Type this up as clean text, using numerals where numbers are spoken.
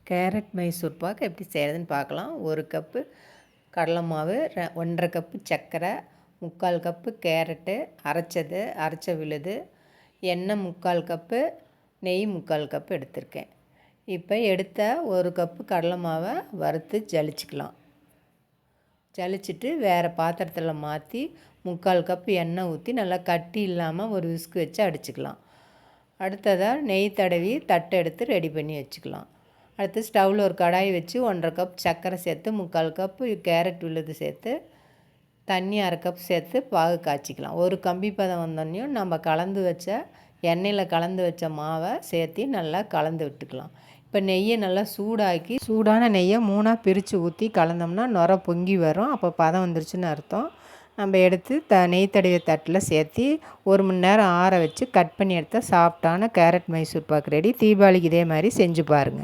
Carrot Mysore pak எப்படி செய்கிறதுன்னு பார்க்கலாம். 1 கப்பு கடலை மாவு, 1½ கப்பு சர்க்கரை, 3/4 கப்பு கேரட்டு அரைச்ச விழுது, எண்ணெய் 3/4 கப்பு, நெய் 3/4 கப்பு எடுத்திருக்கேன். இப்போ எடுத்த 1 கப்பு கடலை மாவை வறுத்து ஜலிச்சுக்கலாம். ஜலிச்சுட்டு வேறு பாத்திரத்தில் மாற்றி 3/4 கப்பு எண்ணெய் ஊற்றி நல்லா கட்டி இல்லாமல் ஒரு விஸ்கு வச்சு அடிச்சுக்கலாம். அடுத்ததாக நெய் தடவி தட்டை எடுத்து ரெடி பண்ணி வச்சுக்கலாம். அடுத்து ஸ்டவ்வில் ஒரு கடாய் வச்சு 1½ கப் சர்க்கரை சேர்த்து 3/4 கப்பு கேரட் விழுது சேர்த்து தண்ணி 1/2 கப் சேர்த்து பாகு காய்ச்சிக்கலாம். ஒரு கம்பி பதம் வந்தோடனையும் நம்ம எண்ணெயில் கலந்து வச்ச மாவை சேர்த்து நல்லா கலந்து விட்டுக்கலாம். இப்போ நெய்யை நல்லா சூடான நெய்யை 3ஆக பிரித்து ஊற்றி கலந்தோம்னா நுரை பொங்கி வரும். அப்போ பதம் வந்துருச்சுன்னு அர்த்தம். நம்ம எடுத்து நெய் தடவிய தட்டில் சேர்த்து 1 மணி நேரம் ஆற வச்சு கட் பண்ணி எடுத்தால் சாஃப்டான கேரட் மைசூர் பாக்கு ரெடி. தீபாவளிக்கு இதே மாதிரி செஞ்சு பாருங்கள்.